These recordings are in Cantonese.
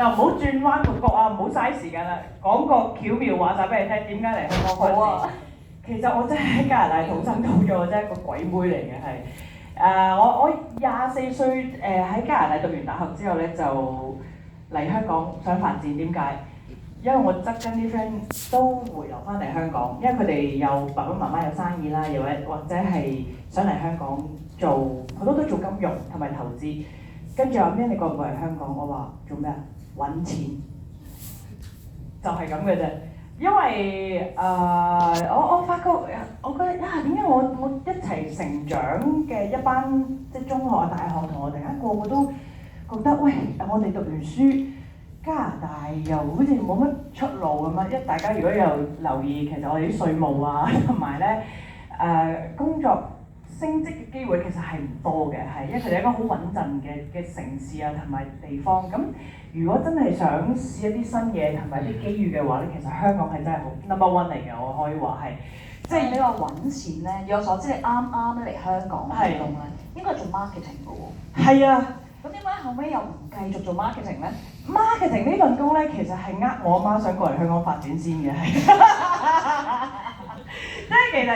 就唔好轉彎抹角啊，唔好嘥時間啦，講個巧妙話晒俾你聽，點解嚟香港發展？其實我真係喺加拿大土生土長，我真係一個鬼妹嚟嘅係。我24歲喺加拿大讀完大學之後咧，就嚟香港想發展。點解？因為我側跟啲 friend 都回流翻嚟香港，因為佢哋有爸爸媽媽有生意啦，又或者係想嚟香港做，好多都做金融同埋投資。跟住話咩？你過唔過嚟香港？我話做咩啊？揾錢，就係咁嘅啫。因為我發覺，我覺得啊，點解我一齊成長嘅一班即係中學啊、大學同學，突然間個個都覺得喂，我哋讀完書，加拿大又好似冇乜出路咁啊！因為大家如果有留意，其實我哋啲稅務啊，同埋咧工作升職嘅機會其實係唔多嘅，係因為佢哋係一個好穩陣嘅城市啊，同埋地方咁。如果真係想試一啲新嘢同埋啲機遇嘅話咧，其實香港係真係好 number one 嚟嘅，我可以話係。即係你話揾錢咧，以我所知你啱啱嚟香港揾工咧，應該係做 marketing 嘅喎。係啊。咁點解後尾又唔繼續做 marketing 咧 ？marketing 呢份工咧，其實係我阿媽想過嚟香港發展先嘅，係。即係其實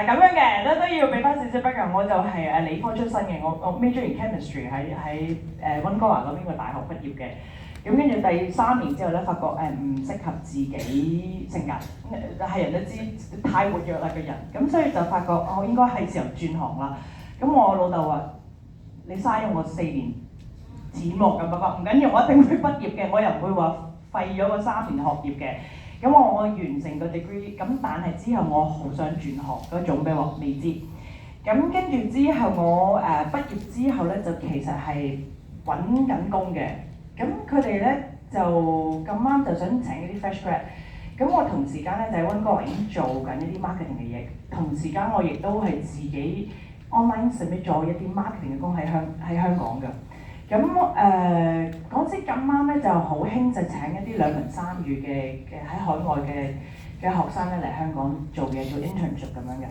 咁樣嘅都要俾翻少少 background，我就係理科出身嘅，我 major in chemistry 喺溫哥華嗰邊個大學畢業嘅。咁跟住第3年之後咧，發覺唔適合自己性格，係人都知太活躍啦個人，咁所以就發覺我應該係時候轉行啦。咁我老豆話：你嘥咗我4年錢喎，咁爸爸唔緊要，我一定會畢業嘅，我又唔會話廢咗個3年學業嘅。咁我完成個 degree， 咁但係之後我好想轉行嗰種嘅話未知。咁跟住之後我畢業之後咧，就其實係揾緊工嘅。咁佢哋咧就咁啱就想請一啲 fresh grad， 咁我同時間咧就喺溫哥華已經做緊一啲 marketing 嘅嘢，同時間我亦都係自己 online submit 咗一啲 marketing 嘅工喺香港嘅。咁嗰時咁啱咧就好興就請一啲2文3語嘅喺海外嘅學生咧嚟香港做嘢做 internship 咁樣嘅。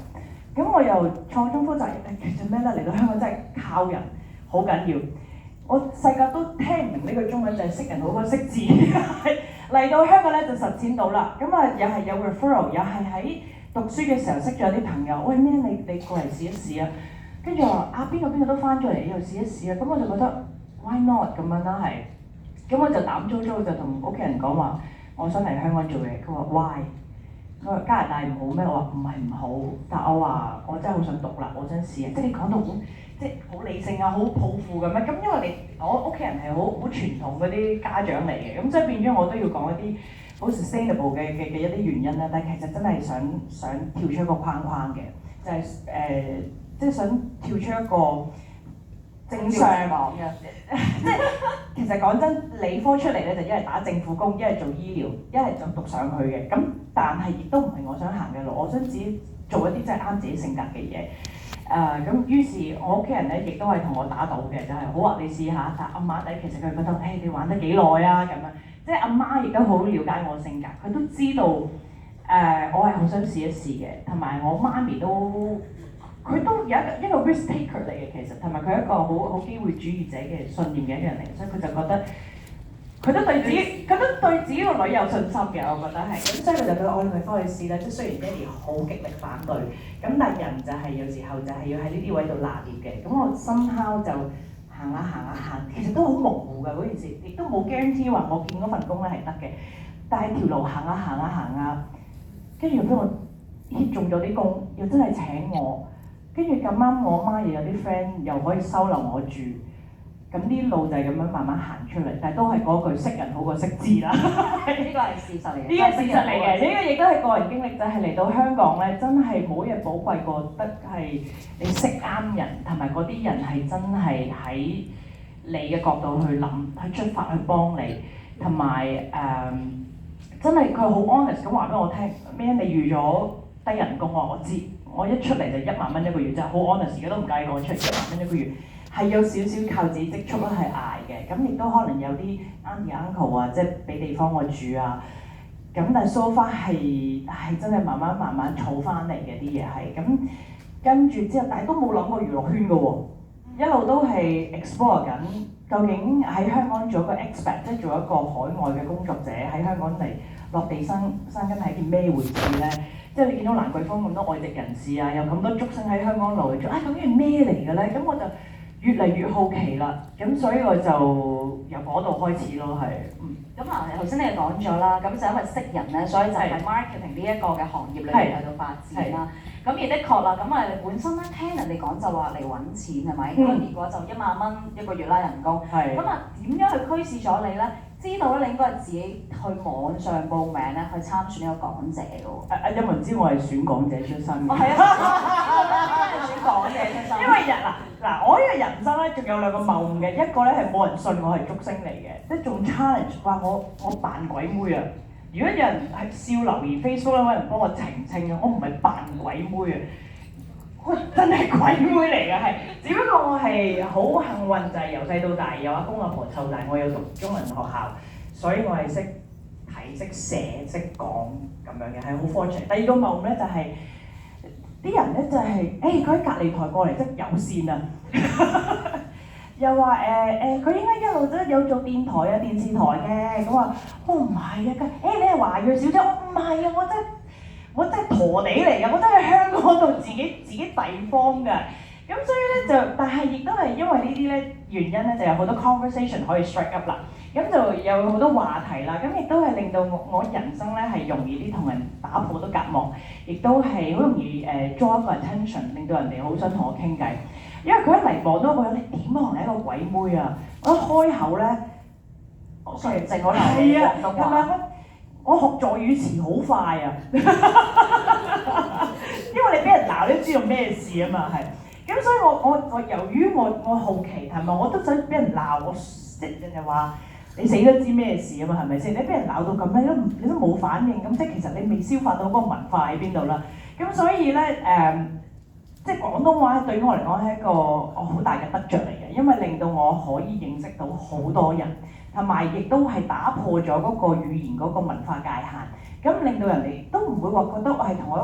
咁我又錯綜複雜，其實咩咧嚟到香港真係靠人好緊要。我細個都聽唔明呢句中文，就係識人好過識字。嚟到香港咧就實踐到啦。咁啊又係有 referral， 又係喺讀書嘅時候識咗啲朋友。喂咩你過嚟試一試啊？跟住話啊邊個都翻咗嚟呢度試一試啊。咁我就覺得 why not 咁樣啦係。咁我就膽粗粗就同屋企人講話，我想嚟香港做嘢。佢話 why？ 佢話加拿大唔好咩？我話唔係唔好，但我話我真係好想讀啦，我想試啊。即係你講到好。即係好理性啊，好抱負咁樣。咁因為我屋企人係好傳統嗰啲家長嚟嘅，咁所以變咗我都要講一啲好 sustainable 嘅一啲原因啦。但係其實真係想跳出一個框框嘅，就係即係想跳出一個正常嘅。即係其實講真，理科出嚟咧就一係打政府工，一係做醫療，一係就讀上去嘅。咁但係亦都唔係我想行嘅路，我想自己做一啲真係啱自己性格嘅嘢。咁於是我屋企人咧亦都係同我打賭嘅，就係好啊，你試下。但阿媽仔其實佢覺得，你玩得幾耐啊咁樣。即係阿媽亦都好了解我性格，佢都知道我係好想試一試嘅。同埋我媽咪都，佢都有一個 risk taker 嚟嘅，其實同埋佢係一個好機會主義者嘅信念嘅一樣嚟，所以佢就覺得。佢都對自己個女有信心嘅，我覺得係。咁所以佢就覺得我哋咪幫佢試啦。即係雖然爹哋好極力反對，咁但係人就係有時候就係要喺呢啲位度拿捏嘅。咁我somehow就行下，其實都好模糊㗎嗰件事，亦都冇 guarantee 話我見嗰份工咧係得嘅。但係條路行下，跟住俾我 hit 中咗啲工，又真係請我。跟住咁啱我媽又有啲 friend 又可以收留我住。咁啲路就係咁樣慢慢行出嚟，但係都係嗰句識人好過識字啦。呢個係事實嚟嘅。呢個係事實嚟嘅，呢個亦都係個人經歷，就係嚟到香港咧，真係冇嘢寶貴過得係你識啱人，同埋嗰啲人係真係喺你嘅角度去諗、去出發、去幫你，同埋真係佢好 honest 咁話俾我聽，咩你預咗低人工我知，我一出嚟就1萬蚊一個月，真係好 honest，而家都唔介意講我出1萬蚊一個月。係有少少靠自己積蓄啦，係捱嘅。咁亦都可能有啲 auntie uncle 啊，即係俾地方我住啊。咁但係 so far 係真係慢慢儲翻嚟嘅啲嘢係。咁跟住之後，但係都冇諗過娛樂圈嘅喎，一路都係 explore 緊。究竟喺香港做一個 expat， 即係做一個海外嘅工作者喺香港嚟落地生根係一件咩回事咧？即係你見到蘭桂坊咁多外籍人士啊，有咁多竹升喺香港來做，究竟係咩嚟嘅咧？咁我就越嚟越好奇啦，咁所以我就由嗰度開始咯，係。咁啊，頭先你講咗啦，咁就因為識人咧，所以就喺 marketing 呢一個嘅行業裏面喺度發展啦。咁而的確啦，咁啊本身咧聽人哋講就話嚟揾錢係咪？咁結果就10000蚊一個月啦人工。咁啊點樣去驅使咗你咧？知道咧你應該係自己去網上報名咧去參選呢個港姐嘅喎。有冇人知我係選港姐出身嘅？係啊，選港姐出身。因為嗱，我呢個人生咧仲有2個謬誤嘅，一個咧係冇人信我係竹升嚟嘅，即係仲 challenge 話我扮鬼妹啊！如果有人係笑留言 Facebook 咧，揾人幫我澄清啊，我唔係扮鬼妹啊，我真係鬼妹嚟嘅係，只不過我係好幸運就係由細到大有阿公阿婆湊大，我有讀中文學校，所以我係識睇、識寫、識講咁樣嘅，係好 fortunate。第2個謬誤咧就係、啲人咧就係佢喺隔離台過嚟即係有線啊，又話佢應該一路都有做電台啊電視台嘅，咁話我唔係啊，你係華裔小姐，我唔係啊，我真係陀地嚟㗎，我真係香港度自己地方㗎，咁所以咧就，但係亦都係因為呢啲咧原因咧，就有好多 conversation 可以 strike up 啦，咁就有好多話題啦，咁亦都係令到我人生咧係容易啲同人打破到隔膜，亦都係好容易draw 一個 attention， 令到人哋好想同我傾偈。因為佢一嚟望到我，你點可能係一個鬼妹啊？我一開口咧，我雖然淨我流廣東話，我學助語詞好快啊！因為你俾人鬧，你都知道咩事啊嘛，係。咁所以我由於我好奇，同埋我都想俾人鬧，我人哋話你死都知咩事啊嘛，係咪先？你俾人鬧到咁樣，你都冇反應，咁即係其實你未消化到嗰個文化喺邊度啦。咁所以咧即係廣東話對於我嚟講係一個好大嘅得着嚟嘅，因為令到我可以認識到好多人，同埋亦都係打破咗嗰個語言嗰個文化界限，咁令到人哋都唔會話覺得我係同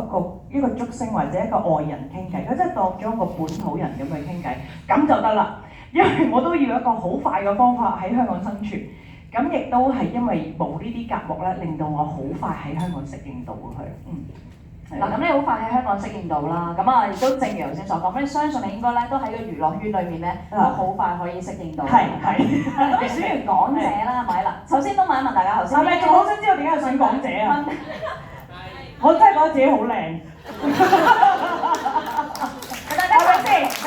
一個竹升或者一個外人傾偈，佢真係當咗一個本土人咁去傾偈，咁就得啦。因為我都要一個好快嘅方法喺香港生存，咁亦都係因為冇呢啲隔膜咧，令到我好快喺香港適應到佢。嗱，咁你好快喺香港適應到啦，咁啊亦都正如頭先所講，咁你相信你應該咧都喺個娛樂圈裏面咧都好快可以適應到。係。咁你選完港姐啦，係咪啦？首先都問一問大家頭先。係咪仲好想知道點解要選港姐啊？我真係覺得自己好靚。大家睇先，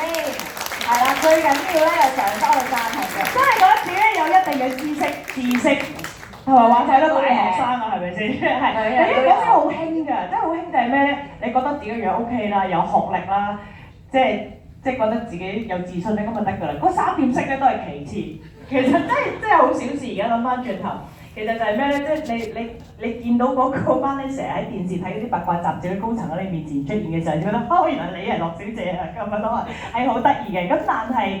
係啦，最緊要咧有常收嘅贊同嘅，真係覺得自己有一定嘅知識。同埋話睇到大學生啊，係咪先？係，嗰啲好興㗎，即係好興就係咩咧？你覺得自己樣 OK 啦，有學歷啦，即係覺得自己有自信咧，咁就得㗎啦。嗰3點式咧都係其次，其實真係好小事。而家諗翻轉頭，其實就係咩咧？即係你見到嗰班咧，成日喺電視睇嗰啲八卦雜誌嘅高層喺你面前出現嘅時候，就覺得原來你係樂小姐啊，咁樣都係好得意嘅。咁但係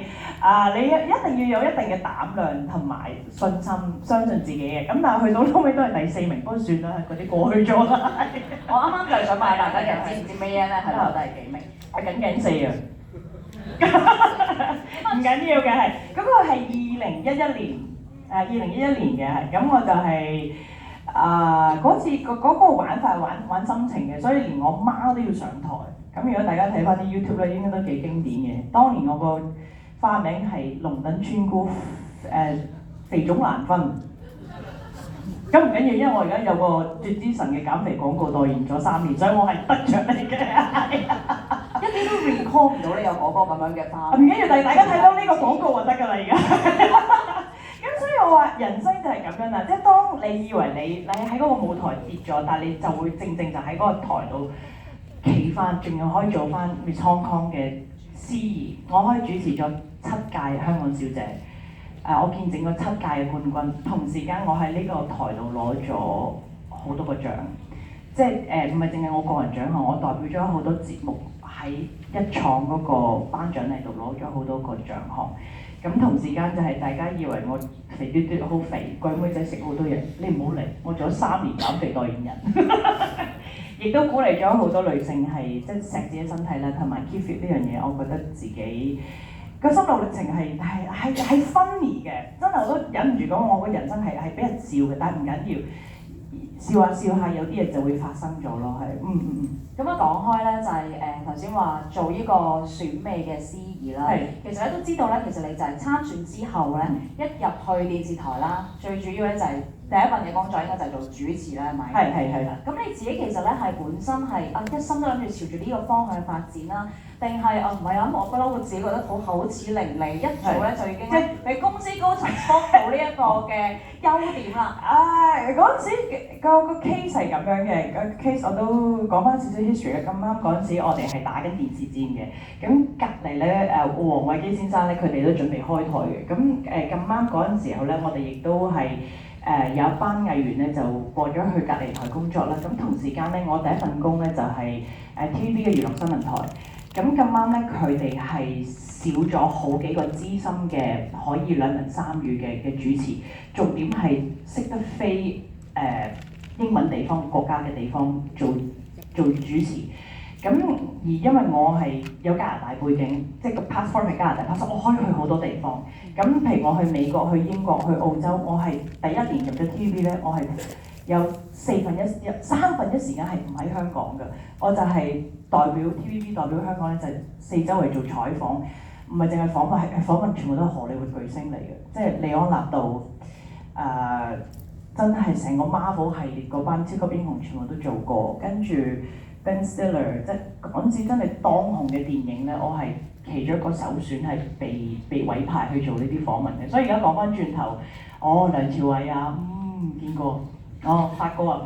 你一定要有一定嘅膽量同埋信心，相信自己嘅。咁但係去到後尾都係第4名，不過算啦，嗰啲過去咗啦。我啱啱就係想問大家，知唔知咩嘢咧？係攞第幾名？係僅4啊。唔緊要嘅係，嗰個係2011年。2011年嘅係，咁我就係嗰次嗰個玩法係玩心情嘅，所以連我媽都要上台。咁如果大家睇翻啲 YouTube 咧，應該都幾經典嘅。當年我個花名係龍躉村姑，肥腫難分。咁唔緊要，因為我而家有個絕之神嘅減肥廣告代言咗3年，所以我係得獎嚟嘅。一啲都 recall 唔到你有嗰個咁樣嘅花。唔緊要，但係大家睇到呢個廣告就得㗎啦，而家。咁所以我話人生就係咁樣啦，即係當你以為你喺嗰個舞台跌咗，但係你就會正就喺嗰個台度企翻，仲要可以做翻 Miss Hong Kong 嘅司儀，我可以主持咗7屆香港小姐，我見證咗7屆嘅冠軍，同時間我喺呢個台度攞咗好多個獎，即係唔係淨係我個人獎項，我代表咗好多節目喺一廠嗰個頒獎禮度攞咗好多個獎項。咁同時間就係大家以為我肥嘟嘟好肥，鬼妹仔食好多嘢，你唔好嚟，我做咗3年減肥代言人，亦都鼓勵咗好多女性係即係錫自己身體啦，同埋 keep fit 呢樣嘢，我覺得自己個心路歷程係 funny 嘅，真係我都忍唔住講，我個人生係俾人笑嘅，但係唔緊要，笑下笑下有啲嘢就會發生咗咯，係咁樣講開咧，就係頭先話做呢個選美嘅司儀啦，其實咧都知道咧，其實你就係參選之後咧，一入去電視台啦，最主要咧就係第一份嘅工作應該就係做主持啦，係咪？係。咁你自己其實咧係本身係一心都諗住朝住呢個方向發展啦，定係唔係啊？我不嬲，我自己覺得好口齒伶俐，一早咧就已經咧俾公司高層 spot 到呢一個嘅優點啦。嗰陣時個 case 係咁樣嘅，個 case 我都講翻少少 history 嘅。咁啱嗰陣時我哋係打緊電視戰嘅，咁隔離咧黃偉基先生咧，佢哋都準備開台嘅。咁咁啱嗰陣時候咧，我哋亦都係有一班藝員咧就過咗去隔離台工作啦。咁同時間咧，我第一份工咧就係TVB 嘅娛樂新聞台。咁啱咧，佢哋係少咗好幾個資深嘅可以兩文三語嘅主持，重點係識得飛英文地方國家嘅地方做主持。咁而因為我係有加拿大背景，即係個 passport 係加拿大 passport，我可以去好多地方。咁譬如我去美國、去英國、去澳洲，我係第一年入咗 TVB 咧，我係有三分一時間係唔喺香港嘅，我就係代表 TVB 代表香港咧，就係四周圍做採訪，唔係淨係訪問，係訪問全部都係荷里活巨星嚟嘅，即係李安納度，真係成個 Marvel 系列嗰班超級英雄全部都做過，跟住 Ben Stiller， 即係嗰陣時真係當紅嘅電影咧，我係其中一個首選係被委派去做呢啲訪問嘅，所以而家講翻轉頭，梁朝偉啊，見過。發哥啊，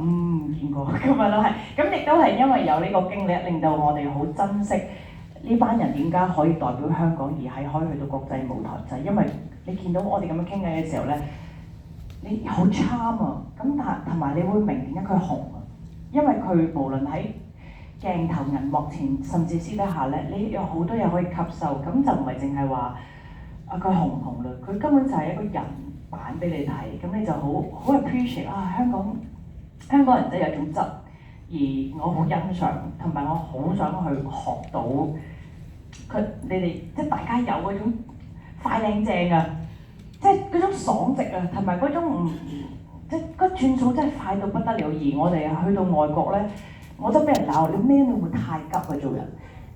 見過咁樣咯，係，咁亦都係因為有呢個經歷，令到我哋好珍惜呢班人點解可以代表香港而係可以去到國際舞台，就係因為你見到我哋咁樣傾偈嘅時候咧，你好 charm 啊，咁但同埋你會明點解佢紅啊，因為佢無論喺鏡頭銀幕前，甚至私底下咧，你有好多嘢可以吸收，咁就唔係淨係話佢紅唔紅啦，佢根本就係一個人。版俾你睇，咁你就好 appreciate 香港人真係有種質，而我好欣賞，同埋我好想去學到你哋，即係大家有嗰種快靚正啊，即係嗰種爽直啊，同埋嗰種即係嗰轉數真係快到不得了。而我哋去到外國咧，我都俾人鬧你咩？你會太急啊做人。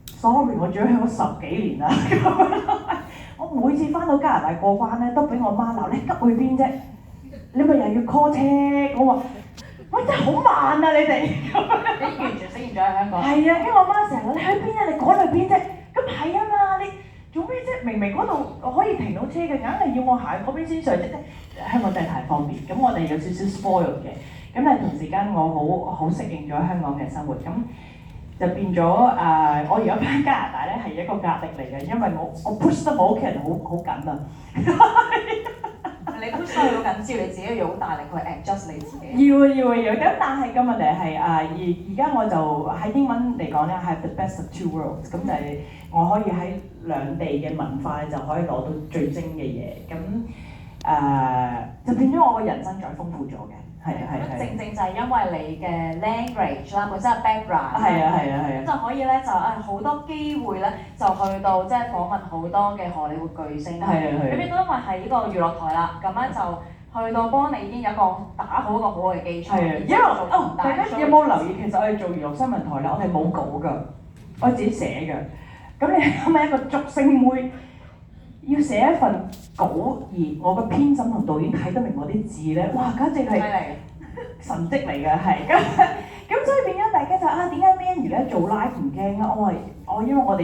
Sorry， 我住咗香港10幾年啦。我每次翻到加拿大過關咧，都俾我媽鬧，你急去邊啫？你咪又要 call 車？我話：喂，真係好慢啊！你哋你完全適應咗喺香港。係啊，跟住我媽成日話：你去邊啊？你趕去邊啫？咁係啊嘛，你做咩啫？明明嗰度可以停到車嘅，硬係要我行嗰邊先上啫。香港真係太方便，咁我哋有少少 spoil 嘅，咁但係同時間我好適應咗香港嘅生活，咁。就變咗我而家翻加拿大咧係一個壓力嚟嘅，因為我 push 得我屋企人好緊啊。你 push 得好緊，只要你自己要好大力去 adjust 你自己。要，咁但係個問題係而家我就喺英文嚟講咧係 the best of two worlds，咁就係我可以喺兩地嘅文化就可以攞到最精嘅嘢，咁就變咗我個人生再豐富咗嘅。係。正就係因為你嘅 language 啦，本身係 background，係。咁就可以咧就好多機會咧就去到即係訪問好多嘅荷里活巨星啦。咁亦都因為係呢個娛樂台啦，咁咧就去到幫你已經有一個打好一個好嘅基礎。因為大家有冇留意其實我哋做娛樂新聞台咧，我哋冇稿㗎，我哋自己寫㗎。咁你諗下一個竹升妹要寫一份稿，而我個編審同導演睇得明我啲字咧，哇！簡直係神蹟嚟嘅，係咁所以變咗大家就點解 Mandy 咧做 live 唔驚啊？我因為我哋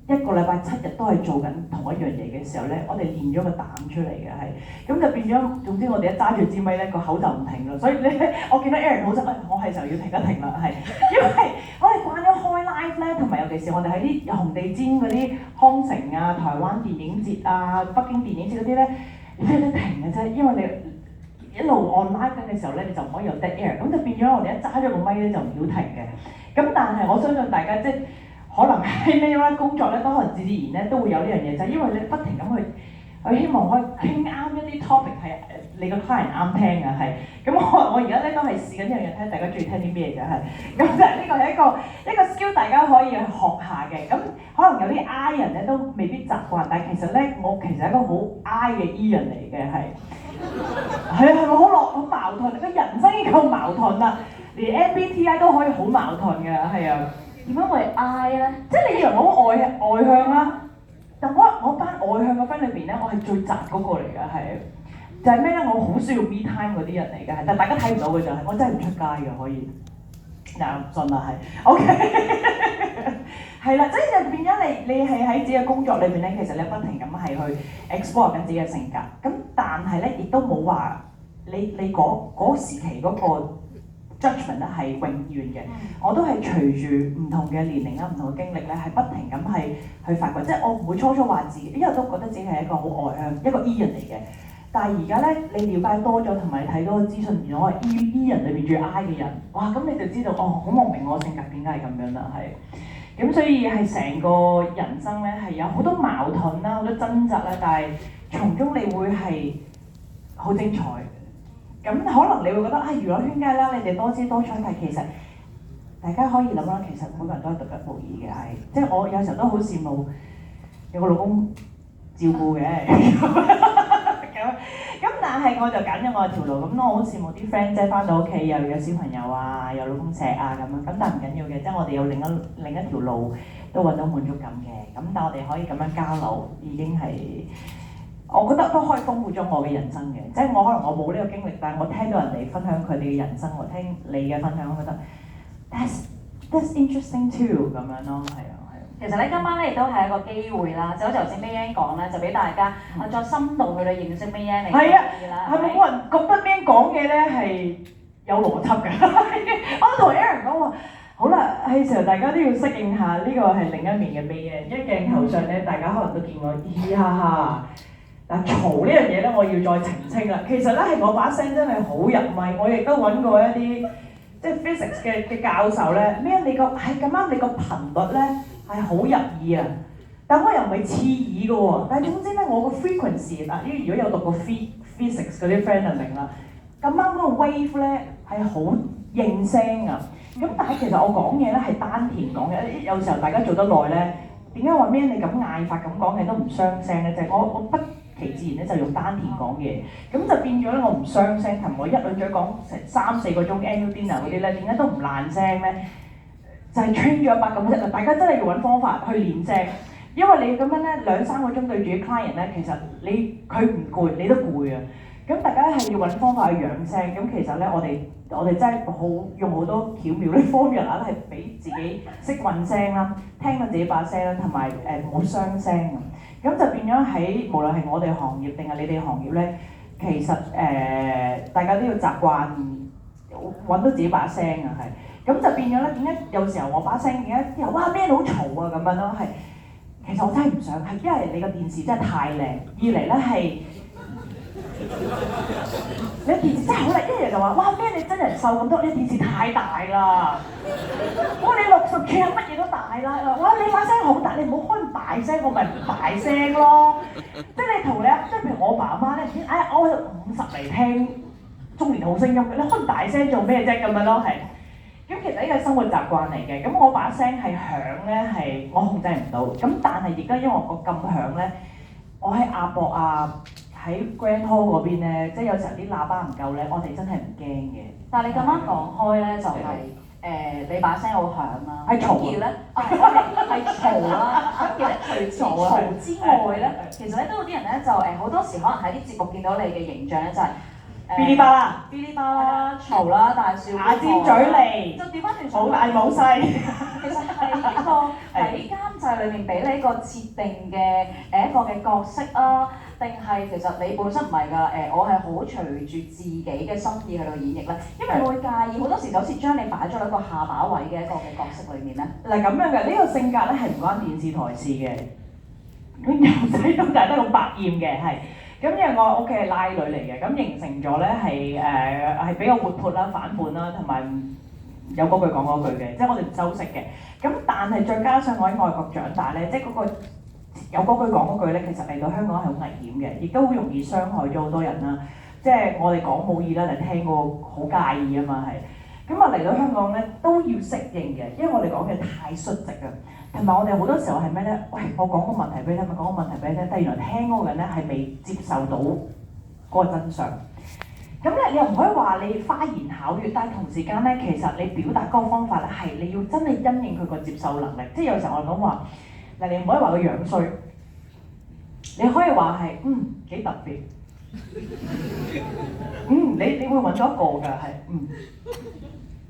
一個禮拜7日都係做緊同一樣嘢嘅時候咧，我哋練咗個膽出嚟嘅係，咁就變咗總之我哋一揸住支咪咧個口就唔停啦，所以咧我見到 Aaron 好想我係時候要停一停啦，係因為我哋慣咗開 live 咧，同埋尤其是我哋喺啲紅地氈嗰啲康城啊、台灣電影節啊、北京電影節嗰啲咧，你邊有得停嘅啫？因為你一路 online 緊嘅時候咧，你就唔可以有 dead air， 咁就變咗我哋一揸咗個咪咧就唔要停嘅。咁但係我相信大家即係可能喺咩啦工作咧，都可能自然咧都會有呢樣嘢，就係因為你不停咁去我希望可以傾啱一啲 topic 係你個 client 啱聽嘅係。咁我而家咧都係試緊一樣嘢，睇大家中意聽啲咩嘅係。咁就係呢個係一個 skill， 大家可以去學下嘅。咁可能有啲 I 人咧都未必習慣，但係其實咧我其實係一個好 I 嘅 E 人嚟嘅係。係咪好矛盾？個人生已經夠矛盾啦，連 MBTI 都可以好矛盾嘅，係啊。點樣為 I 咧？即係你以為我好外向啦，但我班外向嘅 friend 裏邊咧，我係最宅嗰個嚟㗎，係。就係咩咧？我好需要 me time 嗰啲人嚟嘅，但係大家睇唔到嘅就係我真係唔出街嘅可以。嗱，信啦係 ，OK， 係啦，即係就變咗你係喺自己嘅工作裏邊咧，其實你不停咁係去 explore 緊自己嘅性格，咁但係咧亦都冇話你嗰時期嗰個 judgment 咧係永遠嘅，我都係隨住唔同嘅年齡啦、唔同嘅經歷咧，係不停咁係去發掘，即係我唔會初話自己，因為都覺得自己係一個好外向、一個 E 人嚟嘅。但係而家咧，你了解多咗同埋睇多個資訊，原來我係 E 人裏邊最 I 嘅人，哇！咁你就知道哦，好莫名我性格點解係咁樣啦，係。咁所以係成個人生咧係有好多矛盾啦、好多掙扎啦，但係從中你會係好精彩。咁可能你會覺得啊，娛樂圈梗係啦，你哋多姿多彩，但係其實大家可以諗啦，其實每個人都係獨一無二嘅，係。即係我有時候都好羨慕有個老公照顧嘅。咁但係我就揀咗我條路，咁我好羨慕啲 friend 即係翻到屋企又有小朋友啊，有老公錫啊咁樣，咁但係唔緊要嘅，即係我哋有另一條路都揾到滿足感嘅，咁但係我哋可以咁樣交流，已經係我覺得都可以豐富咗我嘅人生嘅，即係我可能我冇呢個經歷，但係我聽到人哋分享佢哋嘅人生，我聽你嘅分享，我覺得 that's interesting too 咁樣咯，係啊。其實咧，今晚咧亦都係一個機會啦，就好似頭先 Mayan 講咧，就俾大家再深度去到認識 Mayan 嚟係啊，啦。係咪冇人覺得 Mayan 講嘢咧係有邏輯㗎？我同 Aaron 講話，好啦，係時候大家都要適應下呢個係另一面嘅 Mayan，因為鏡頭上咧，大家可能都見我嘻哈哈。嗱，嘈呢樣嘢咧，我要再澄清啦。其實咧係我把聲真係好入咪，我亦都揾過一啲即係 physics 嘅教授咧，咩你個係咁啱你個頻率咧。係好入耳啊！但我又唔係刺耳嘅喎。但係總之咧，我個 frequency 嗱，如果有讀過 physics 嗰啲 friend 就明啦。咁啱嗰個 wave 咧係好應聲啊！咁但係其實我講嘢咧係丹田講嘅。有時候大家做得耐咧，點解話咩你咁嗌法咁講嘢都唔傷聲咧？就係我不其自然咧就用丹田講嘢，咁就變咗咧我唔傷聲，同我一輪嘴講成3-4個鐘 annual dinner 嗰啲咧，點解都唔爛聲咧？就係 train 咗100%啦！大家真係要揾方法去練聲，因為你咁樣咧2-3個鐘對住啲 client 咧，其實佢唔攰，你都攰啊！咁大家係要揾方法去養聲，咁其實咧我哋真係用好多巧妙啲 formula 係俾自己識運聲啦，聽到自己把聲啦，同埋唔好傷聲咁就變咗喺無論係我哋行業定係你哋行業咧，其實大家都要習慣揾到自己把聲啊，係。咁就變咗咧，點解有時候我把聲點解啲人哇咩好嘈啊咁樣咯？係其實我真係唔想，係因為你個電視真係太靚，二嚟咧係你電視真係好靚，一日就話哇咩你真人瘦咁多，你電視太大啦！哇你60寸乜嘢都大啦！哇你把聲好大，你唔好開咁大聲，我咪唔大聲咯。即係你同你即係譬如我爸媽咧，我50嚟聽中年好聲音，你開咁大聲做咩啫咁樣咯係。咁其實呢個係生活習慣嚟嘅，咁我把聲係響咧係我控制唔到，咁但係而家因為我咁響咧，我喺亞博啊，喺 Grand Hall 嗰邊咧，即係有時候啲喇叭唔夠咧，我哋真係唔驚嘅。但係你咁啱講開咧，就係你把聲好響啦，係嘈咧，係嘈啦。咁其實除嘈之外咧，其實咧都有啲人咧就好多時可能喺啲節目見到你嘅形象咧就係。嗶哩吧啦，嗶哩吧啦，嘈啦，大笑，牙尖嘴利，就調翻轉冇大冇細。其實係一個喺監製裏面俾你一個設定嘅一個嘅角色啊，定係其實你本身唔係㗎？我係好隨住自己嘅心意去到演繹咧，因為我會介意好多時就好似將你擺咗喺一個下巴位嘅一個嘅角色裏面咧。嗱咁樣嘅呢個性格咧係唔關電視台事嘅，咁由細到大都好百厭嘅係。咁因為我屋企係拉女嚟嘅，咁形成咗咧係比較活潑啦、反叛啦，同埋有嗰句講嗰句嘅，即係我哋唔收息嘅。咁但係再加上我喺外國長大咧，即係嗰個有嗰句講嗰句咧，其實嚟到香港係好危險嘅，亦都好容易傷害咗好多人啦。即係我哋講冇意啦，你聽過好介意啊嘛係。咁啊嚟到香港咧都要適應嘅，因為我哋講嘅太率直啊，同埋我哋好多時候係咩咧？喂，我講個問題俾你聽，咪講個問題俾你聽，但係原來聽嗰個人咧係未接受到嗰個真相。咁咧，你又唔可以話你花言巧語，但係同時間咧，其實你表達嗰個方法咧，係你要真係因應佢個接受能力。即係有時候我哋講話，嗱你唔可以話佢樣衰，你可以話係幾特別，你會揾到一個㗎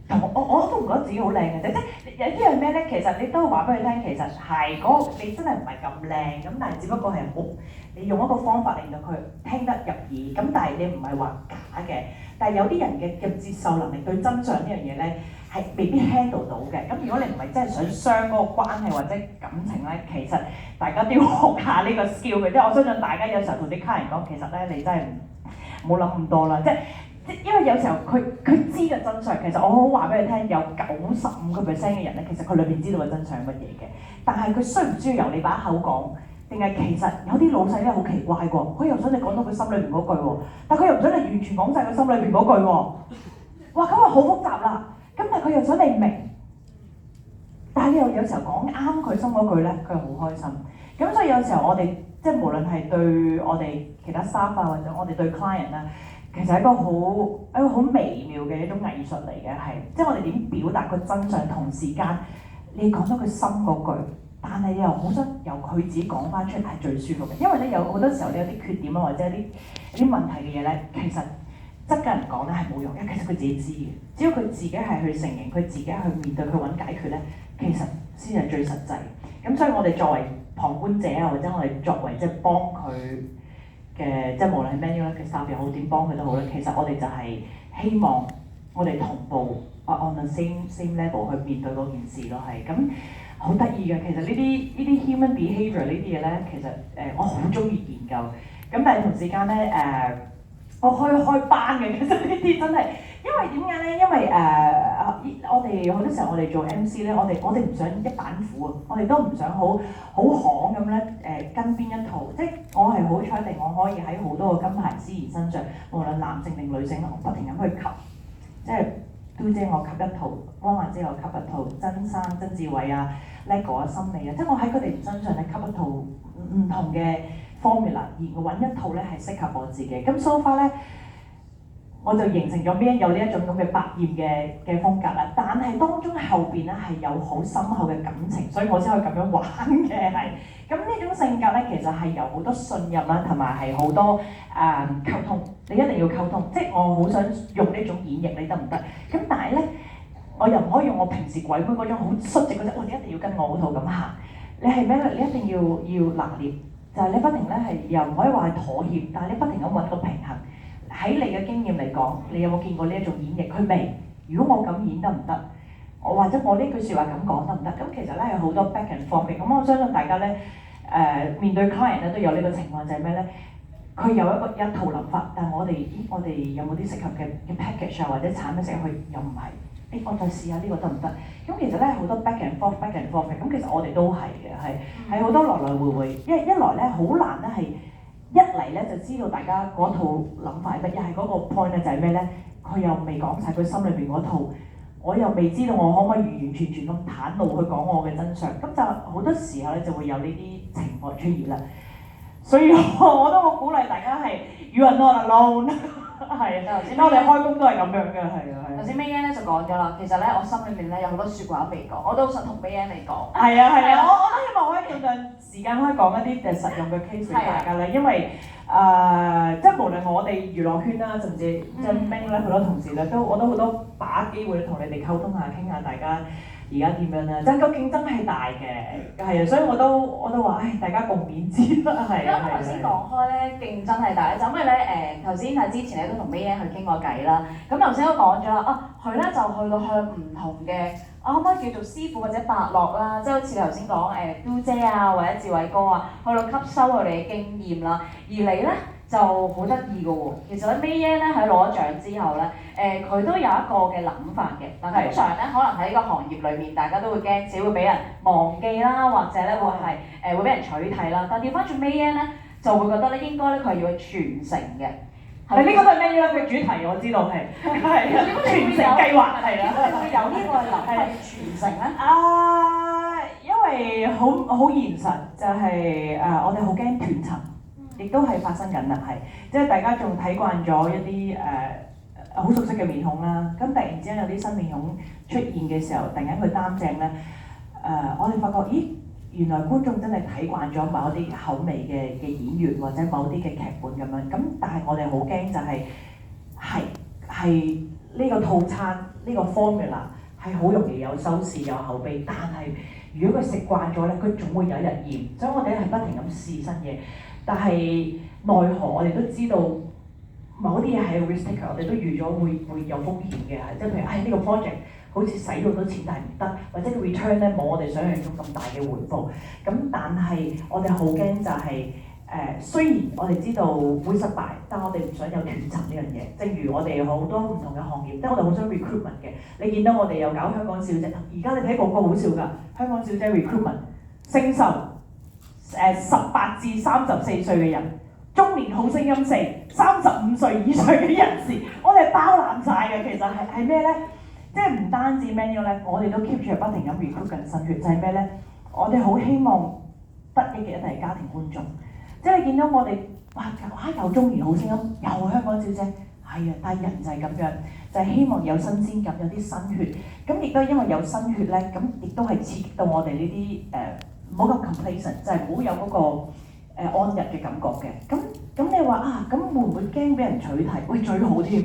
係我都唔覺得自己好靚嘅啫，即係有啲係咩咧？其實你都話俾佢聽，其實係嗰個你真係唔係咁靚咁，但係只不過係好你用一個方法令到佢聽得入耳，咁但係你唔係話假嘅。但係有啲人嘅接受能力對真相呢樣嘢咧係未必 handle 到嘅。咁如果你唔係真係想傷嗰個關係或者感情咧，其實大家都要學下呢個 skill 嘅。即係我相信大家有時候同啲客人講，其實咧你真係唔好諗咁多啦，即係。因為有時候佢知嘅真相，其實我好話俾你聽，有95%嘅人咧，其實佢裏邊知道嘅真相係乜嘢嘅。但係佢需唔需要由你把口講？定係其實有啲老細咧好奇怪喎，佢又想你講到佢心裏邊嗰句喎，但佢又唔想你完全講晒佢心裏邊嗰句喎。哇，咁啊好複雜啦。咁但係佢又想你明，但係你又有時候講啱佢心嗰句咧，佢又好開心。咁所以有時候我哋即係無論係對我哋其他 staff 啊，或者我哋對 client 啦。其實係一個好微妙嘅一種藝術嚟嘅，係即係我哋點表達個真相，同時間你講到佢心嗰句，但係你又好想由佢自己講翻出嚟係最舒服嘅，因為咧有好多時候你有啲缺點啊，或者有啲問題嘅嘢咧，其實側嘅人講咧係冇用，因為其實佢自己知嘅，只要佢自己係去承認，佢自己去面對，去揾解決咧，其實先係最實際。咁所以我哋作為旁觀者啊，或者我哋作為即係幫佢嘅即係無論係 menu 嘅 staff 又好，點幫佢都好咧，其實我哋就係希望我哋同步 on the same level 去面對嗰件事咯，係咁好得意嘅。其實呢啲 human behaviour 呢啲嘢咧，其實我好中意研究。咁但係同時間咧我開班嘅，其實呢啲真係，因為點解咧？因為我哋好多時候我哋做 MC 咧，我哋唔想一板斧啊，我哋都唔想好行咁咧跟邊一套，即係我係好彩定我可以喺好多個金牌司儀身上，無論男性定女性，我不停咁去吸，即係嘟姐我吸一套，汪阿姐我吸一套，曾生曾志偉啊、Lego 啊、心理啊，即係我喺佢哋身上咧吸一套唔同嘅 formula， 而我揾一套咧係適合我自己。咁 so far 咧，我就形成咗邊有呢一種咁嘅百厭嘅風格啦。但係當中後邊咧係有好深厚嘅感情，所以我先可以咁樣玩嘅係。咁呢種性格咧，其實係有好多信任啦，同埋係好多溝通。你一定要溝通，即係我好想用呢種演繹，你得唔得？咁但係咧，我又唔可以用我平時鬼妹嗰種好率直嗰隻，你一定要跟我嗰套咁行。你係咩咧？你一定要拿捏，就係你不停咧係又唔可以話係妥協，但係你不停咁揾個平衡。喺你嘅經驗嚟講，你有冇見過呢一種演繹？佢未。如果我咁演得唔得？我或者我呢句説話咁講得唔得？咁其實咧有好多 back and forth 嘅。咁我相信大家咧面對 client 咧都有呢個情況，就係咩咧？佢有一套諗法，但係我哋有冇啲適合嘅 package 啊，或者產品適合佢又唔係？我再試下呢個得唔得？咁其實咧好多 back and forth 嘅。咁其實我哋都係嘅，係好多來來回回。一來咧好難咧係。一嚟咧就知道大家嗰套諗法係乜，又係嗰個 point 咧就係咩咧？佢又未講晒佢心裏邊嗰套，我又未知道我可唔可以完完全全咁袒露去講我嘅真相，咁就好多時候咧就會有呢啲情況出現啦。所以我都好鼓勵大家係 You are not alone 係啊，頭先我哋開工都係咁樣嘅，係啊。頭先 Mayan 咧就講咗啦，其實咧我心裏面咧有好多説話都未講，我都好想同 Mayan 你講。係啊，我都希望可以盡量時間可以講一啲實用嘅 case 俾大家咧，因為即係無論我哋娛樂圈啦，甚至即係 Ming 咧好多同事咧，我都好多把握機會同你哋溝通下，傾下大家而家點樣啦？即係個競爭係大嘅，係啊，所以我都話，大家共勉之啦，係啊。頭先講開咧，競爭係大，就因為咧頭先之前咧都同 Mayan 去傾過偈啦。咁頭先都講咗啦，佢咧就去到向唔同嘅，可唔可以叫做師傅或者伯樂啦，即係好似頭先講嘟姐啊或者志偉哥啊，去到吸收佢哋嘅經驗啦。而你咧就好得意嘅喎。其實咧 Mayan 咧喺攞獎之後咧，佢都有一個嘅諗法嘅。嗱，通常咧可能喺個行業裏面，大家都會驚自己會俾人忘記啦，或者咧會係會俾人取締啦。但係調翻轉 Mayan 咧，就會覺得咧應該咧佢係要去傳承嘅。係呢個都係 Mayan 嘅主題，我知道係傳承計劃係啦。會有呢個諗法要傳承咧？因為好現實，就係我哋好驚斷層，亦都係發生緊啦，係即係大家仲睇慣咗一啲好熟悉嘅面孔啦，咁突然之間有啲新面孔出現嘅時候，突然間佢擔正咧，我哋發覺咦，原來觀眾真係睇慣咗某啲口味嘅演員或者某啲嘅劇本咁樣，咁但係我哋好驚就係呢個套餐呢個 formula 係好容易有收視有口碑，但係如果佢食慣咗咧，佢總會有一日厭，所以我哋係不停咁試新嘢，但係奈何我哋都知道某啲嘢係 risk taker，我哋都預咗會有風險嘅，即係譬如呢個 project 好似使咗好多錢，但係唔得，或者個 return 咧冇我哋想象中咁大嘅回報。咁但係我哋好驚就係雖然我哋知道會失敗，但我哋唔想有斷層呢樣嘢。正如我哋有好多唔同嘅行業，即係我哋好想 recruitment 嘅。你見到我哋又搞香港小姐，而家你睇廣告好笑㗎，香港小姐 recruitment 升受18至34歲嘅人，中年好聲音4，35歲以上嘅人士，我哋包攬晒嘅。其實係咩咧？即係唔單止 manual 咧，我哋都 keep 住不停咁 recruit 緊新血，就係咩咧？我哋好希望得益嘅一定係家庭觀眾。即係你見到我哋哇有中年好聲音，又香港小姐，係啊，但係人就係咁樣，就係希望有新鮮感，有啲新血。咁亦都因為有新血咧，咁亦都係刺激到我哋呢啲唔好咁 complacent， 就係唔好有嗰個安逸嘅感覺嘅。咁你話咁會唔會驚俾人取締？喂，最好添，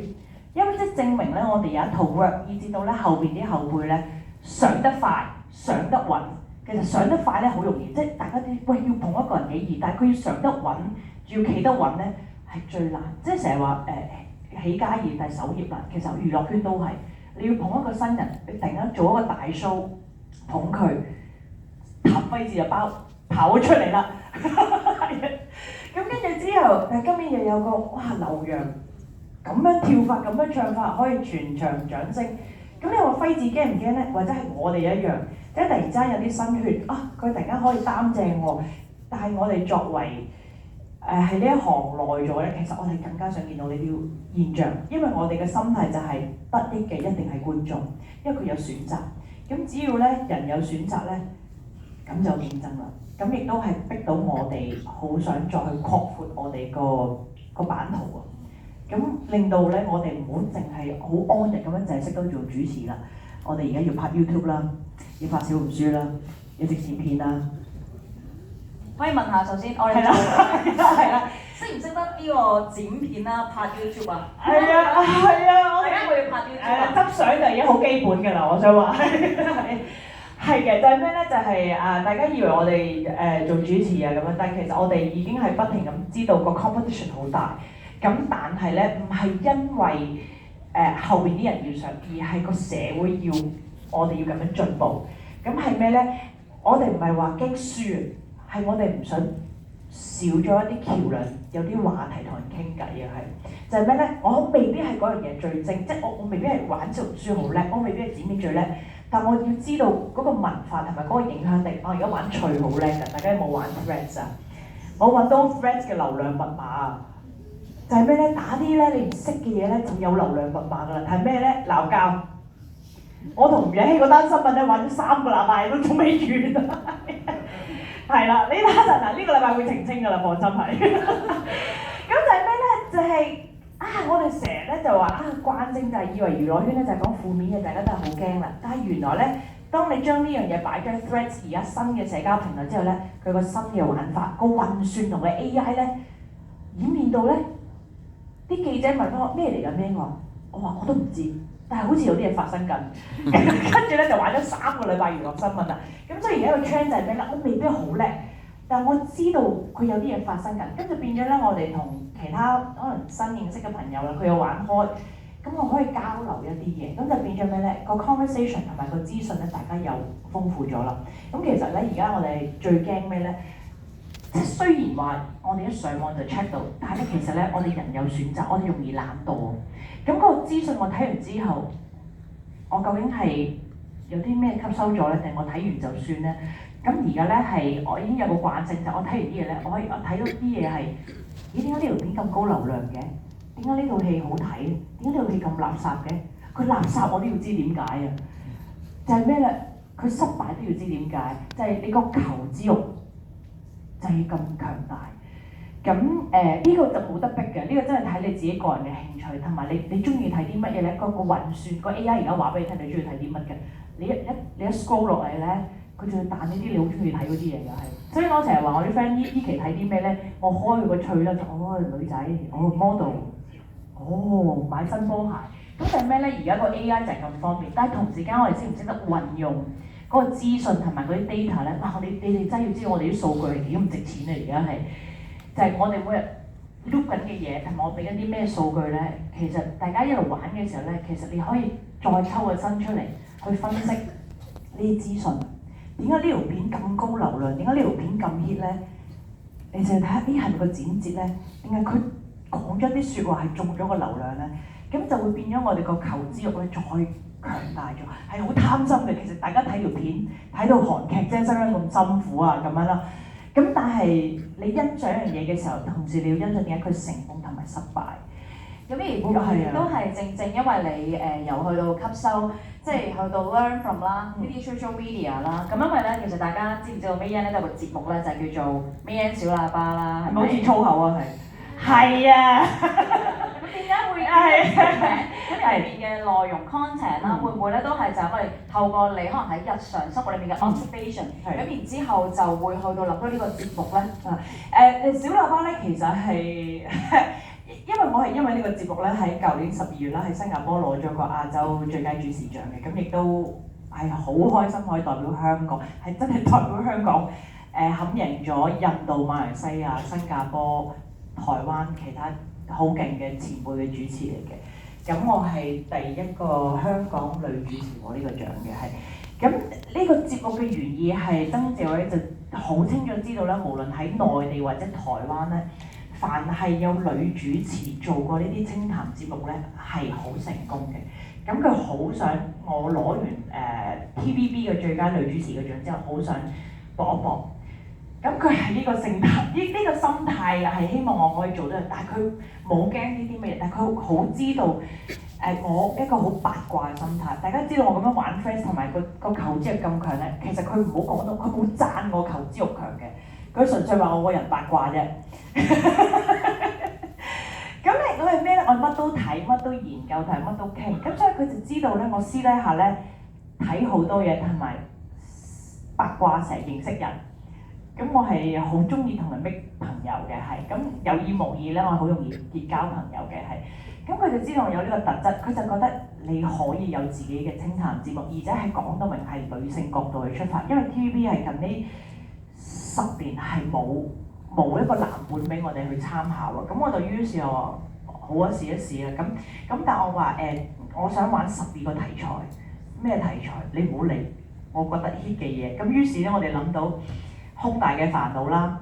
因為即係證明咧，我哋有一套 work， 以至到咧後邊啲後輩咧上得快，上得穩。其實上得快咧好容易，即係大家啲喂要捧一個人幾易，但係佢要上得穩，仲要企得穩咧係最難。即係成日話起家業但係守業難，其實娛樂圈都係你要捧一個新人，你突然間做一個大 show 捧佢，彈揮字就跑咗出嚟啦。咁跟住之後，但係今年又有個劉洋咁樣跳法，咁樣唱法，可以全場掌聲。咁你話輝子驚唔驚咧？或者係我哋一樣？即係突然之間有啲新血佢突然間可以擔正喎。但係我哋作為喺呢一行耐咗咧，其實我哋更加想見到呢啲現象，因為我哋嘅心態就係得益嘅一定係觀眾，因為佢有選擇。咁只要咧人有選擇咧，咁就競爭啦。咁亦都係逼到我哋好想再去擴闊我哋個版圖啊！咁令到咧我哋唔好淨係好安逸咁樣淨係識得做主持啦。我哋而家要拍 YouTube 啦，要拍小紅書啦，要整剪片啦。可以問下首先，我哋係啦，識唔識得呢個剪片啦、拍 YouTube 啊？係啊，我哋點會拍 YouTube 啊？執相就已經好基本㗎啦，我想話係嘅，就係咩咧？就係大家以為我哋做主持啊咁樣，但係其實我哋已經係不停咁知道個 competition 好大。咁但係咧，唔係因為後邊啲人要上，而係個社會要我哋要咁樣進步。咁係咩咧？我哋唔係話驚輸，係我哋唔想少咗一啲橋梁，有啲話題同人傾偈啊，係就係咩咧？我未必係嗰樣嘢最精，即係我未必係玩小紅書好叻，我未必係剪片最叻，但我要知道嗰個文化同埋嗰個影響力。我而家玩趣好叻㗎，大家有冇玩 Threads 啊？我揾到 Threads 嘅流量密碼啊！就係咩咧？打啲咧你唔識嘅嘢咧，就有流量密碼㗎啦。係咩咧？鬧交。我同吳若希嗰單新聞咧玩咗3個禮拜都仲未完啊！係啦，呢單陣呢個禮拜會澄清㗎啦，放心係。咁就係咩咧？就係我哋成日咧就話慣性就係以為娛樂圈咧就係講負面嘅，大家都係好驚啦。但係原來咧，當你將呢樣嘢擺咗喺 Threads 而家新嘅社交平台之後咧，佢個新嘅玩法、個運算同嘅 AI 咧演變到咧。啲記者問我咩嚟㗎咩？我話我都唔知，但係好似有啲嘢發生緊。跟住咧就玩咗3個禮拜娛樂新聞啦。咁所以而家個 trend 就係咩咧？我未必好叻，但係我知道佢有啲嘢發生緊。跟住變咗咧，我哋同其他可能新認識嘅朋友啦，佢有玩開，咁我可以交流一啲嘢。咁就變咗咩咧？個 conversation 同埋個資訊咧，大家又豐富咗啦。咁其實咧，而家我哋最驚咩咧？即係雖然話我哋一上網就 check 到，但係咧其實咧我哋人有選擇，我哋容易懶惰。咁嗰個資訊我睇完之後，我究竟係有啲咩吸收咗咧，定我睇完就算咧？咁而家咧係我已經有個慣性，就我睇完啲嘢咧，我睇到啲嘢係，咦點解呢條片咁高流量嘅？點解呢套戲好睇？點解呢套戲咁垃圾嘅？佢垃圾我都要知點解啊！就係咩咧？佢失敗都要知點解，就係你個求知欲就係咁強大。咁呢個就冇得逼嘅，呢個真係睇你自己個人嘅興趣，同埋你中意睇啲乜嘢咧？個運算個 AI 而家話俾你聽，你中意睇啲乜嘅？你一 scroll 落嚟咧，佢仲要彈呢啲你好中意睇嗰啲嘢又係。所以我成日話我啲 friend 呢期睇啲咩咧？我開佢個趣啦，就女仔，model，買新波鞋。咁就係咩咧？而家個 AI 就係咁方便，但係同時間我哋識唔識得運用嗰個資訊同埋嗰啲 data 咧？哇！你哋真係要知道我哋啲數據係幾咁值錢啊！而家係就係我哋每日 look 緊嘅嘢，同埋我俾緊啲咩數據咧？其實大家一路玩嘅時候咧，其實你可以再抽個身出嚟去分析呢啲資訊。點解呢條片咁高流量？點解呢條片咁 hit 咧？你就睇下，係咪個剪接咧？定係佢講咗啲説話係中咗個流量咧？咁就會變咗我哋個求知欲咧再強大咗，係好貪心嘅。其實大家睇條片睇到韓劇即係真係咁辛苦啊咁樣啦。咁但係你欣賞一樣嘢嘅時候，同時你要欣賞點解佢成功同埋失敗。咁而都係正因為你由去到吸收，即係去到 learn from 啦，呢啲 social media 啦。咁因為咧，其實大家知唔知道 May Yan 咧都有個節目咧，就係叫做 May Yan 小喇叭啦，係咪？好似粗口啊，係啊。咁點解會咁入面嘅內容 content 啦，會唔會咧都係就係我哋透過你可能喺日常生活裏面嘅 observation，咁然之後就會去到諗到呢個節目咧？小喇叭咧其實係因為呢個節目咧喺舊年12月啦喺新加坡攞咗個亞洲最佳主持獎嘅，咁亦都係好開心可以代表香港，係真係代表香港冚贏咗印度、馬來西亞、新加坡、台灣其他好勁嘅前輩嘅主持嚟嘅。咁我係第一個香港女主持攞呢個獎嘅，係。咁呢個節目嘅原意係曾志偉就好清楚知道咧，無論喺內地或者台灣咧，凡係有女主持做過呢啲清談節目咧，係好成功嘅。咁佢好想我攞完TVB 嘅最佳女主持嘅獎之後，好想搏一搏。咁佢係呢個心態係希望我可以做到，但係佢冇驚呢啲咩嘢，但係佢好知道我一個好八卦嘅心態。大家知道我咁樣玩 friends 同埋個求知欲咁強咧，其實佢唔好講到，佢冇讚我求知欲強嘅，佢純粹話我個人八卦啫。咁咧我係咩咧？我乜都睇，乜都研究，同埋乜都傾。咁所以佢就知道咧，我私底下咧睇好多嘢，同埋八卦成日認識人。咁我係好中意同人 make 朋友嘅，係咁有意無意咧，我好容易結交朋友嘅，係。咁佢就知道我有呢個特質，佢就覺得你可以有自己嘅清談節目，而且係講到明係女性角度去出發，因為 TVB 係近呢10年係冇一個藍本俾我哋去參考咯。咁我就於是我話好啊，試一試啦。咁但係我話我想玩12個題材，咩題材？你唔好理，我覺得 hit 嘅嘢。咁於是咧，我哋諗到胸大嘅煩惱啦，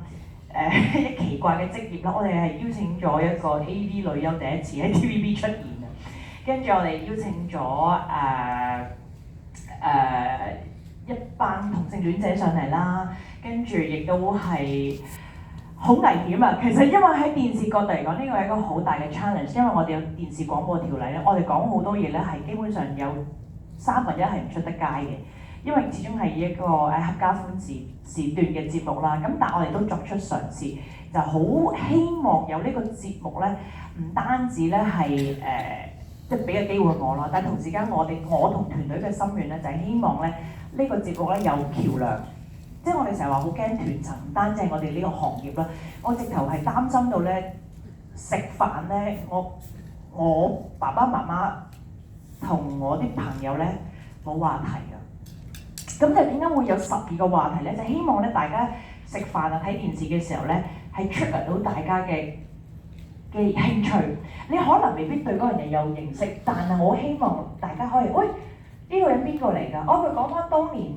一奇怪嘅職業啦，我哋係邀請咗一個 AV 女優第一次喺 TVB 出現啊，跟住我哋邀請咗一班同性戀者上嚟啦，跟住亦都係好危險啊！其實因為喺電視角度嚟講，呢個係一個好大嘅 challenge， 因為我哋有電視廣播條例咧，我哋講好多嘢咧係基本上有1/3係唔出得街嘅。因為始終係一個合家歡時段嘅節目啦，咁但係我哋都作出嘗試，就好希望有呢個節目咧，唔單止咧係即係俾個機會我啦，但係同時間我同團隊嘅心願咧就係希望咧呢個節目咧有橋梁，即係我哋成日話好驚斷層，唔單止係我哋呢個行業啦，我直頭係擔心到咧食飯咧，我爸爸媽媽同我啲朋友咧冇話題㗎。咁就點解會有12個話題咧？就希望咧大家食飯啊、睇電視嘅時候咧，係 trigger 到大家嘅興趣。你可能未必對嗰樣嘢有認識，但係我希望大家可以，呢個人邊個嚟㗎？佢講翻當年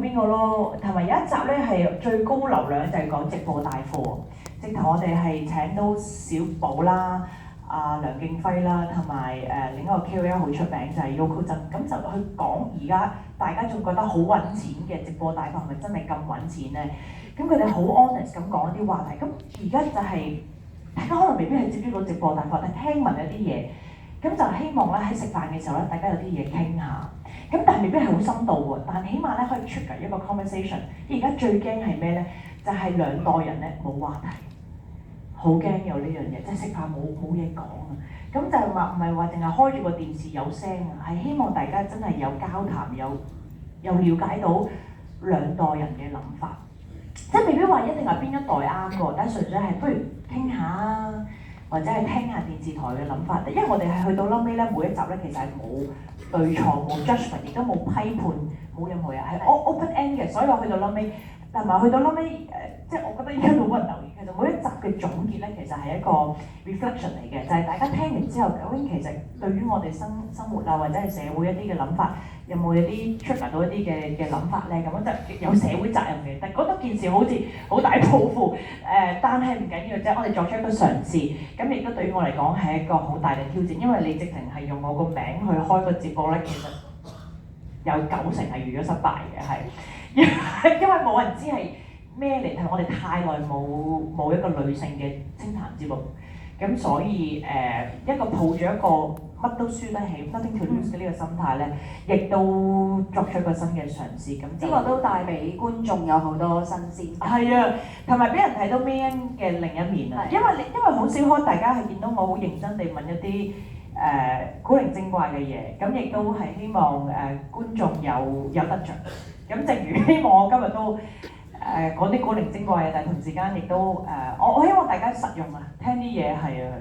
邊個咯，同埋有一集咧係最高流量就係講直播帶貨，直頭我哋係請到小寶啦、梁敬輝啦，同埋另一個 KOL 好出名就係 Yoko 真，咁就去講而家大家仲覺得好揾錢嘅直播帶貨係咪真係咁揾錢咧？咁佢哋好 honest 咁講一啲話題，咁而家就係、大家可能未必係接觸到直播帶貨，但係聽聞有啲嘢，咁就希望咧喺食飯嘅時候咧，大家有啲嘢傾下。咁但係未必係好深度喎，但係起碼咧可以 trigger 一個 conversation。而家最驚係咩咧？就係、兩代人咧冇話題，好驚有呢樣嘢，即係食飯冇嘢講啊！咁就話唔係話淨係開住個電視有聲啊，係希望大家真係有交談，有了解到兩代人嘅諗法。即係未必話一定係邊一代啱喎，但係純粹係不如傾下啊，或者係聽下電視台嘅諗法。因為我哋係去到後尾咧，每一集咧其實係冇對錯、冇 judgment， 亦都冇批判、冇任何嘢，係 open end 嘅。所以我去到後尾，同埋去到後尾即係我覺得而家都冇人留意。其實每一集嘅總結咧，其實係一個 reflection 嚟嘅，就係、大家聽完之後，究竟其實對於我哋生活啊，或者係社會一啲嘅諗法，有冇一啲 trigger 到一啲嘅諗法咧？咁樣就有社會責任嘅，但係覺得件事好似好大抱負但係唔緊要啫，我哋作出一個嘗試，咁亦都對於我嚟講係一個好大嘅挑戰，因為你直情係用我個名去開個節目咧，其實有90%係預咗失敗嘅，係因為冇人知係咩嚟，係我哋太耐冇一個女性嘅清談節目，咁所以一個抱住一個乜都輸得起 nothing to lose 嘅呢個心態咧，亦都作出一個新嘅嘗試。咁呢個都帶俾觀眾有好多新鮮。係啊，同埋俾人睇到 Man 嘅另一面啊！因為好少可大家係見到我好認真地問一啲古靈精怪嘅嘢，咁亦都係希望觀眾有得着。咁正如希望我今日都講啲古靈精怪嘅，但係同時間亦都我希望大家實用啊，聽啲嘢係啊。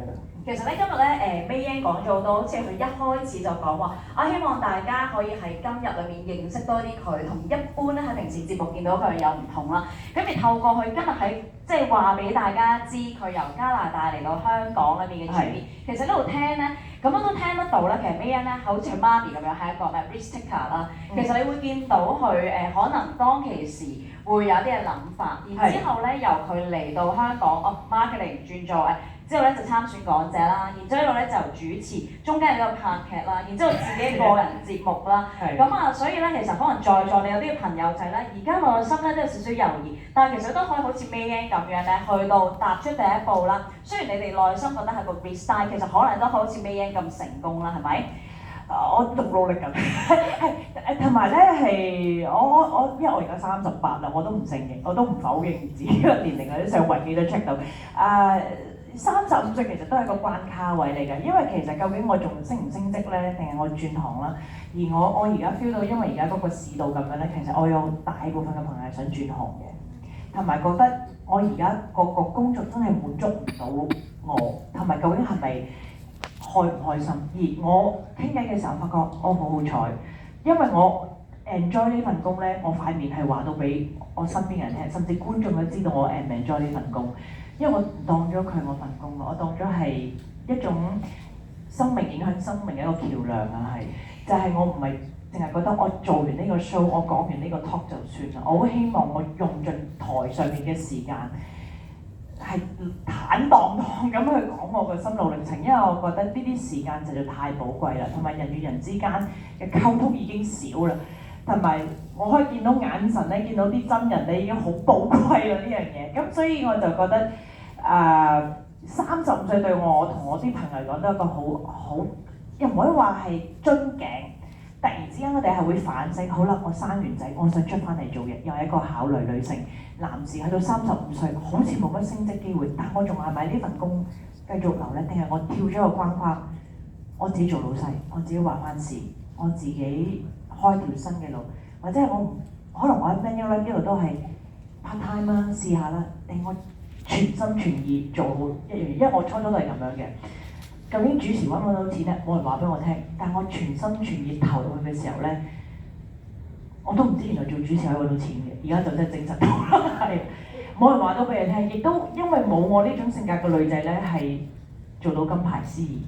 其實咧今日咧May Yan 講咗好多，好似佢一開始就講話，希望大家可以喺今日裏面認識多啲佢，同一般咧喺平時節目見到佢有唔同啦。咁而透過佢今日喺即係話俾大家知，佢由加拿大嚟到香港裏面嘅轉變，其實呢度聽咧，咁樣都聽得到咧。其實 May Yan 咧好似佢媽咪咁樣係一個risk taker 啦。其實你會見到佢可能當其時會有啲嘅諗法，然之後咧由佢嚟到香港marketing 轉做之後咧就參選港姐啦，然之後一路咧就主持，中間有個拍劇啦，然之後自己個人節目啦，咁所以咧其實可能在座你有啲朋友仔咧，而家內心咧都有少少猶豫，但係其實都可以好似 May Yan 咁樣咧，去到踏出第一步啦。雖然你哋內心覺得係個 risk， 但係其實可能都好似 May Yan 咁成功啦，係咪？我仲努力緊，係同埋咧係我因為我而家38啦，我都唔承認，我都唔否認自己個年齡，我都上維基都 check 到35歲其實都係個關卡位嚟嘅，因為其實究竟我仲升唔升職咧，定係我轉行啦？而我而家 feel 到，因為而家嗰個市道咁樣咧，其實我有大部分嘅朋友係想轉行嘅，同埋覺得我而家個工作真係滿足唔到我，同埋究竟係咪開唔開心？而我傾偈嘅時候發覺我好好彩，因為我 enjoy 呢份工咧，我塊面係話到俾我身邊嘅人聽，甚至觀眾都知道我 enjoy 呢份工。因為我當咗佢我份工，我當咗係一種生命影響生命嘅一個橋梁啊，就係我唔係淨係覺得我做完呢個 show， 我講完呢個 talk 就算啦，我好希望我用盡台上面嘅時間係坦蕩蕩咁去講我嘅心路歷程，因為我覺得呢啲時間實在太寶貴啦，同埋人與人之間嘅溝通已經少啦。同埋我可以見到眼神咧，見到啲真人咧已經好寶貴啦呢樣嘢，咁所以我就覺得35歲對我同我啲朋友嚟講都係一個好，又唔可以話係樽頸。突然之間我哋係會反省，好啦，我生完仔，我想出翻嚟做嘢，又係一個考慮女性。男士去到35歲，好似冇乜升職機會，但我仲係咪呢份工繼續留咧？定係我跳咗個框框，我自己做老細，我自己話翻事，我自己開條新嘅路，或者係我唔可能我喺 Manulife 呢度都係 part time 啦，試下啦，定我全心全意做好一樣嘢，因為我初初都係咁樣嘅。究竟主持揾唔揾到錢咧？冇人話俾我聽，但我全心全意投入去嘅時候咧，我都唔知原來做主持可以揾到錢嘅。而家就真係證實到啦，係冇人話到俾你聽，亦都因為冇我呢種性格嘅女仔咧，係做到金牌司儀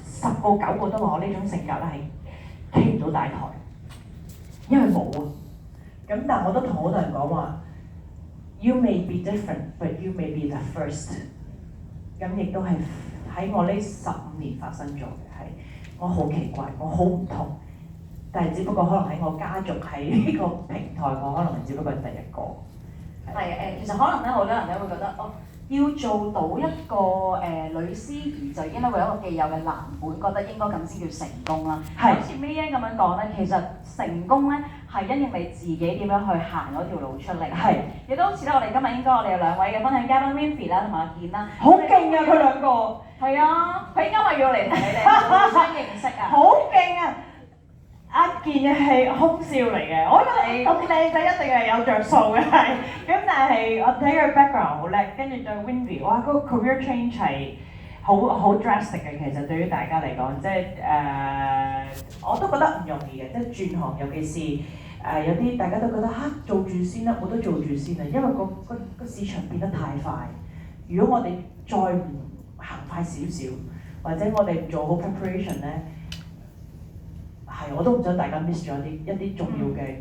，10個9個都話我呢種性格咧係企唔到大台，因為冇啊。咁但係我都同好多人講話 ，You may be different, but you may be the first。咁亦都係喺我呢15年發生咗嘅，係我好奇怪，我好唔同，但係只不過可能喺我家族喺呢個平台，我可能只不過係第一個。係其實可能咧，好多人咧會覺得要做到一個女司儀就已經咧會有一個既有嘅藍本，覺得應該咁先叫成功啦。好似 May 咁樣講咧，其實成功咧係因應你自己點樣去行嗰條路出嚟。係。亦都好似咧，我哋今日應該我哋有2位嘅分享嘉賓 Winfrey 啦同埋阿健啦。好勁啊！佢兩個。係啊，佢應該話要嚟同你哋互相認識啊。好勁啊！阿健係空少嚟嘅，我覺得咁靚仔一定係有着數嘅，係。咁但係我睇佢 background 好叻，跟住對 Winfrey， 哇，嗰個 career change 係好 drastic 嘅，其實對於大家嚟講，即係我都覺得唔容易嘅，即係轉行，尤其是有啲大家都覺得做住先啦，我都做住先啦，因為個市場變得太快。如果我哋再唔行快少少，或者我哋唔做好 preparation 咧。係，我都唔想大家 miss 咗一啲重要嘅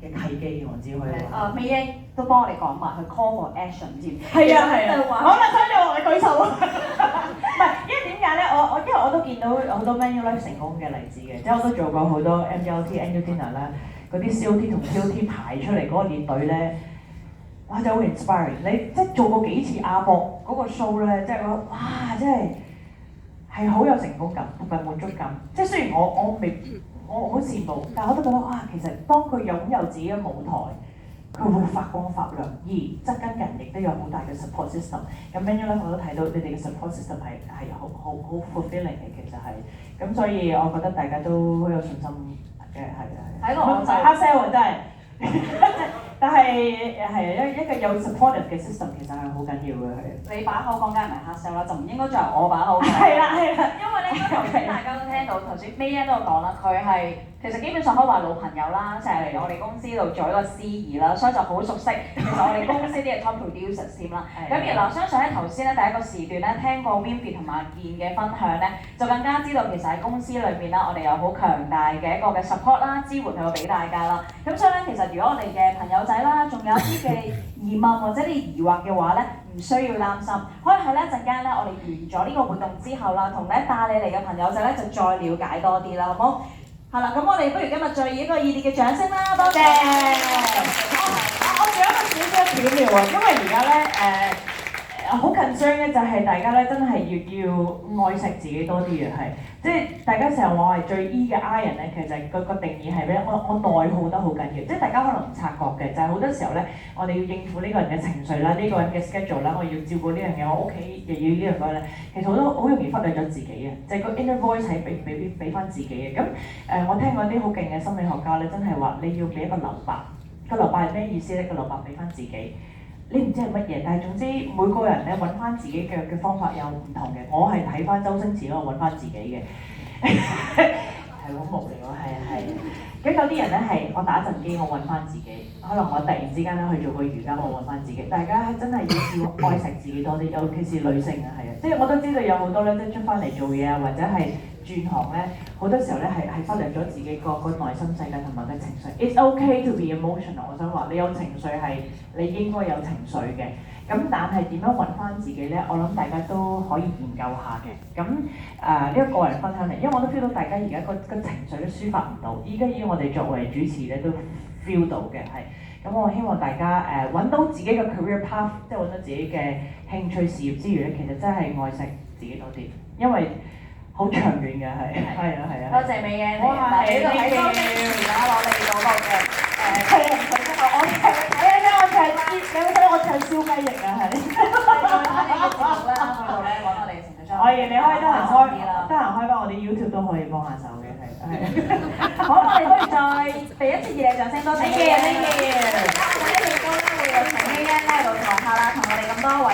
契機，我只可以話。May 都幫我哋講埋，佢 call for action 知唔知？係啊係啊。好啦，所以我舉手啊。唔係，因為點解咧？因為我都見到好多 Manulife 成功嘅例子嘅，即係我都做過好多 MLT、Annual Dinner 啦，嗰啲 COT 同 COT 排出嚟嗰個列隊咧，哇！真係好 inspiring。你即係做過幾次亞博嗰個 show 咧，即係覺得哇！真係好有成功感同埋滿足感。即係雖然我好羨慕，但我都覺得哇，其實當佢擁有自己嘅舞台，佢會發光發亮，而側跟人亦都有好大嘅 support system。咁 Manulife 我都睇到你哋嘅 support system 係好 fulfilling 嘅，其實係。咁所以我覺得大家都好有信心嘅，係。喺我就 hard sell 真係。但係一個有 supportive 嘅 system 其實係好緊要嘅，係。你把口講梗係唔係 hard sell 啦，就唔應該再由我把口講。係啦。因為咧，頭先大家都聽到，頭先 May 都有講啦，佢係其實基本上可以話老朋友啦，成日嚟我哋公司度做一個司儀啦，所以就好熟悉。其實我哋公司啲嘅 top producers 添啦。咁而嗱，相信咧頭先咧第一個時段咧聽過 Winfrey 同埋健嘅分享咧，就更加知道其實喺公司裏面啦，我哋有好強大嘅一個嘅 support 啦，支援去到俾大家啦。咁所以咧，其實如果我哋嘅朋友仔啦，仲有一啲嘅疑問或者啲疑惑嘅話咧，唔需要擔心，可以喺呢一陣間咧，我哋完咗呢個活動之後啦，同咧帶你嚟嘅朋友仔咧就再了解多啲啦，好唔好？係啦，咁我哋不如今日再以一個熱烈嘅掌聲啦，多謝。我仲有一個少少嘅巧妙啊，因為而家咧好 concern 咧，就係大家咧真係要愛惜自己多啲嘅，係即係大家成日話我係最 E 嘅 I 人咧，其實個定義係咩？我內耗得好緊要，即係大家可能唔察覺嘅，就係好多時候咧，我哋要應付呢個人嘅情緒啦，呢個人嘅 schedule 啦，我要照顧呢樣嘢，我屋企又要呢樣嘢咧，其實我都好容易忽略咗自己嘅，就係個 inner voice 係俾翻自己嘅。咁我聽過啲好勁嘅心理學家咧，真係話你要俾一個留白，個留白係咩意思咧？個留白俾翻自己。你唔知係乜嘢，但係總之每個人咧揾翻自己嘅方法有唔同嘅。我係睇翻周星馳嗰個揾翻自己嘅，係好無聊啊！係。咁有啲人咧係我打陣機，我揾翻自己。可能我突然之間咧去做個瑜伽，我揾翻自己。大家真係要愛惜自己多啲，尤其是女性啊，係啊，即係我都知道有好多咧，即係出翻嚟做嘢啊，或者係轉行咧，好多時候咧係忽略咗自己個內心世界同埋嘅情緒。It's okay to be emotional。我想話你有情緒係你應該有情緒嘅。咁但係點樣揾翻自己咧？我諗大家都可以研究下嘅。咁呢個個人分享嚟，因為我都 feel 到大家而家個情緒都抒發唔到。依家以我哋作為主持咧都 feel 到嘅係。咁我希望大家揾到自己嘅 career path， 即係揾到自己嘅興趣事業之餘咧，其實真係愛惜自己多啲，因為好長遠嘅係啊。多謝美嘅，哇！喺度喺周星馳啦，攞你嗰個嘅我唱燒雞翼啊，係。再睇你嘅節目啦，去到咧揾我哋嘅程序員。可以，你可以得閒開翻我哋 YouTube 都可以幫下手嘅，係。好，我哋不如再俾一次熱烈掌聲，多謝。Thank you。我哋亦都咧會有請 May 咧喺度台下啦，同我哋咁多位